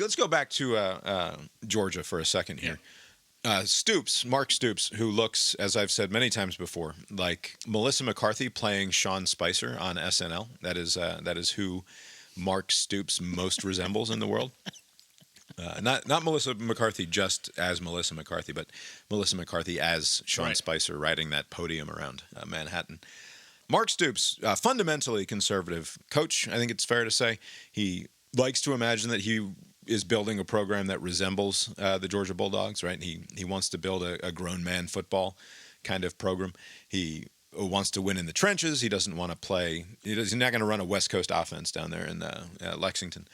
let's go back to Georgia for a second here. Stoops, Mark Stoops, who looks, as I've said many times before, like Melissa McCarthy playing Sean Spicer on SNL. That is who Mark Stoops most resembles in the world. Not Melissa McCarthy just as Melissa McCarthy, but Melissa McCarthy as Sean Spicer riding that podium around Manhattan. Mark Stoops, fundamentally conservative coach, I think it's fair to say. He likes to imagine that he is building a program that resembles the Georgia Bulldogs, right? He wants to build a grown man football kind of program. He wants to win in the trenches. He doesn't want to play. He's not going to run a West Coast offense down there in Lexington.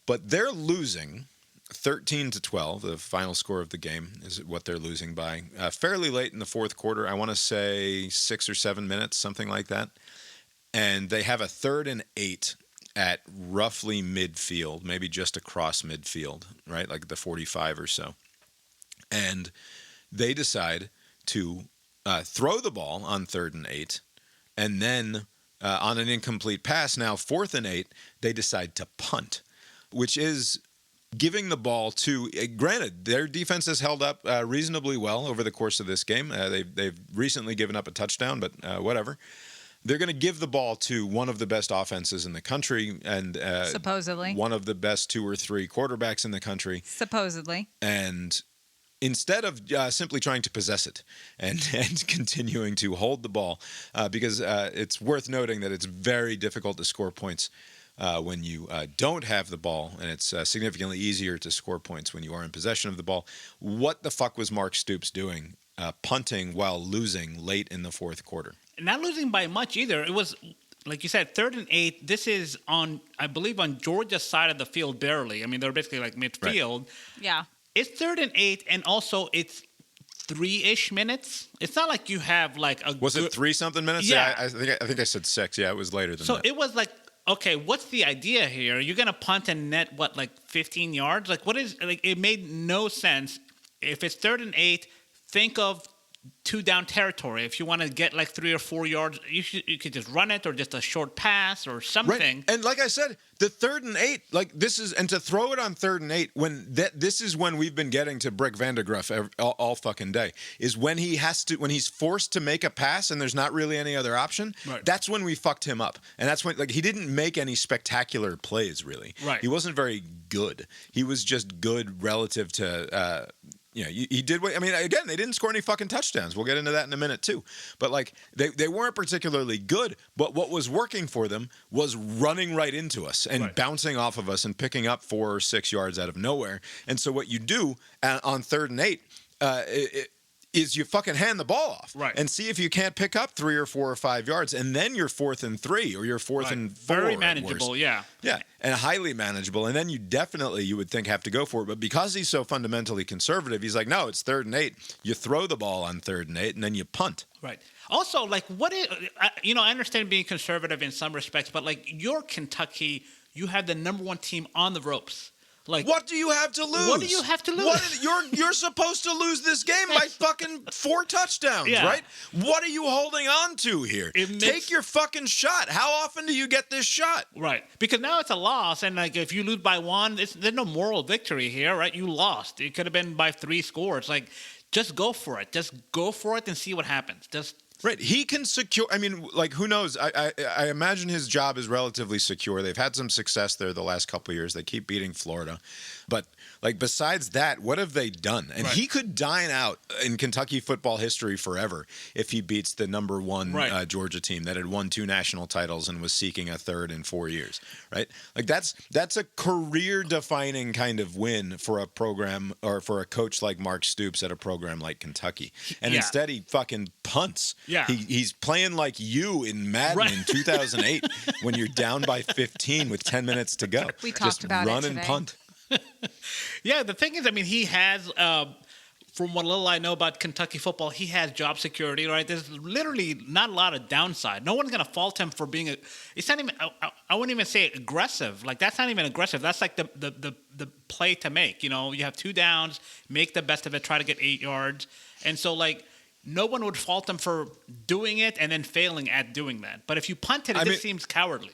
But they're losing 13-12. The final score of the game is what they're losing by. Fairly late in the fourth quarter. I want to say 6 or 7 minutes, something like that. And they have a 3rd and 8 at roughly midfield, maybe just across midfield, right? Like the 45 or so. And they decide to throw the ball on 3rd and 8. And then on an incomplete pass, now 4th and 8, they decide to punt, which is giving the ball to, granted, their defense has held up reasonably well over the course of this game. They've recently given up a touchdown, but whatever. They're going to give the ball to one of the best offenses in the country and supposedly one of the best 2 or 3 quarterbacks in the country. Supposedly. And instead of simply trying to possess it and continuing to hold the ball, because it's worth noting that it's very difficult to score points when you don't have the ball, and it's significantly easier to score points when you are in possession of the ball. What the fuck was Mark Stoops doing punting while losing late in the fourth quarter? Not losing by much either. It was, like you said, 3rd and 8. This is on, I believe, on Georgia's side of the field barely. I mean, they're basically like midfield. Right. Yeah. It's 3rd and 8, and also it's 3-ish minutes. It's not like you have like a. Was it 3-something minutes? Yeah. I think I said 6. Yeah, it was later than that. So it was like, okay, what's the idea here? You're gonna punt and net like 15 yards? Like what is like? It made no sense. If it's 3rd and 8, think of 2 down territory. If you want to get like 3 or 4 yards, you could just run it or just a short pass or something. Right. And like I said, the 3rd and 8, like this is, and to throw it on 3rd and 8 when this is when we've been getting to Brick Vandegrift all fucking day, is when he's forced to make a pass and there's not really any other option. Right. That's when we fucked him up. And that's when, like, he didn't make any spectacular plays really. Right. He wasn't very good. He was just good relative to, he did what, I mean, again, they didn't score any fucking touchdowns. We'll get into that in a minute too. But like they weren't particularly good, but what was working for them was running right into us and bouncing off of us and picking up 4 or 6 yards out of nowhere. And so what you do on 3rd and 8 is you fucking hand the ball off and see if you can't pick up 3 or 4 or 5 yards, and then you're 4th and 3 or you're 4th and 4. Very manageable, yeah, and highly manageable. And then you would think have to go for it, but because he's so fundamentally conservative, he's like, no, it's 3rd and 8. You throw the ball on 3rd and 8, and then you punt. Right. Also, like, I understand being conservative in some respects, but like you're Kentucky, you have the number 1 team on the ropes. Like, what do you have to lose? What do you have to lose? You're supposed to lose this game by fucking 4 touchdowns, right? What are you holding on to here? Take your fucking shot. How often do you get this shot? Right. Because now it's a loss, and like if you lose by 1, there's no moral victory here, right? You lost. It could have been by 3 scores. Like, just go for it. Just go for it and see what happens. Right. He can secure. I mean, like, who knows? I imagine his job is relatively secure. They've had some success there the last couple of years. They keep beating Florida. But, like, besides that, what have they done? And he could dine out in Kentucky football history forever if he beats the number 1 Georgia team that had won 2 national titles and was seeking a 3rd in 4 years, right? Like, that's a career-defining kind of win for a program or for a coach like Mark Stoops at a program like Kentucky. And instead he fucking punts. Yeah. He's playing like you in Madden in 2008 when you're down by 15 with 10 minutes to go. We talked about it today. Just run and punt. Yeah, the thing is, I mean, he has, from what little I know about Kentucky football, he has job security, right? There's literally not a lot of downside. No one's going to fault him for being it's not even, I wouldn't even say aggressive. Like, that's not even aggressive. That's like the play to make. You know, you have 2 downs, make the best of it, try to get 8 yards. And so, like, no one would fault him for doing it and then failing at doing that. But if you punt it, it just seems cowardly.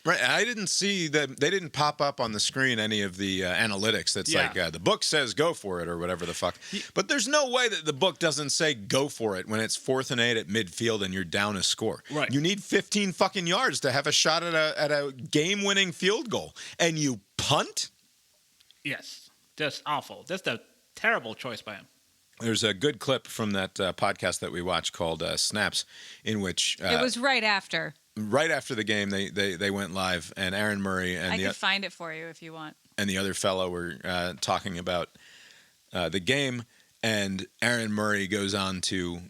Right. I didn't see that. They didn't pop up on the screen any of the analytics that's like the book says go for it or whatever the fuck. But there's no way that the book doesn't say go for it when it's 4th and 8 at midfield and you're down a score. Right. You need 15 fucking yards to have a shot at a game-winning field goal. And you punt? Yes. Just awful. Just a terrible choice by him. There's a good clip from that podcast that we watched called Snaps in which... it was right after. Right after the game, they went live, and Aaron Murray and I can find it for you if you want. And the other fellow were talking about the game, and Aaron Murray goes on to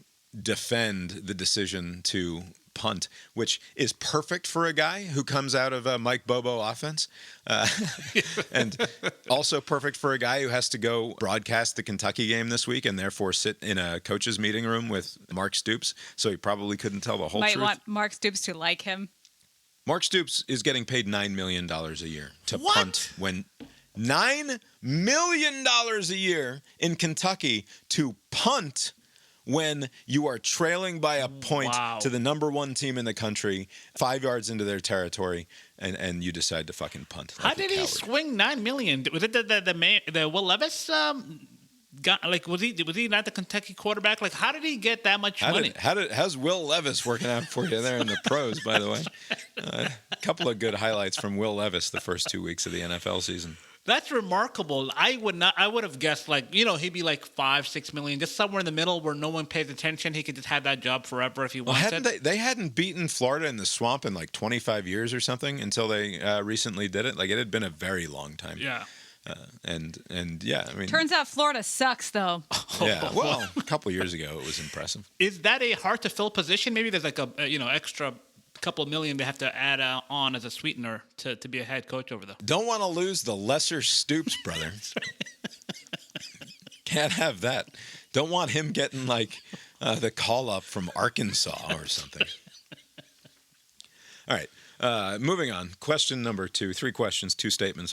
defend the decision to punt, which is perfect for a guy who comes out of a Mike Bobo offense, and also perfect for a guy who has to go broadcast the Kentucky game this week and therefore sit in a coach's meeting room with Mark Stoops, so he probably couldn't tell the whole truth. Might want Mark Stoops to like him. Mark Stoops is getting paid $9 million a year to What? punt when $9 million a year in Kentucky to punt when you are trailing by a point to the number 1 team in the country, 5 yards into their territory, and you decide to fucking punt. How did he swing $9 million? Was it the Will Levis? Was he not the Kentucky quarterback? Like, how did he get that much money? How's Will Levis working out for you there in the pros? By the way, a couple of good highlights from Will Levis the first 2 weeks of the NFL season. That's remarkable. I would have guessed he'd be like 5-6 million, just somewhere in the middle where no one pays attention. He could just have that job forever if he wanted. They hadn't beaten Florida in the swamp in like 25 years or something until they recently did it. Like, it had been a very long time. Yeah. And yeah, I mean, Turns out Florida sucks, though. Yeah, well, a couple of years ago it was impressive. Is that a hard to fill position? Maybe there's like a extra couple of million they have to add on as a sweetener to be a head coach over there. Don't want to lose the lesser Stoops, brother. Can't have that. Don't want him getting like the call up from Arkansas or something. All right, moving on. Question number 2. 3 questions, 2 statements.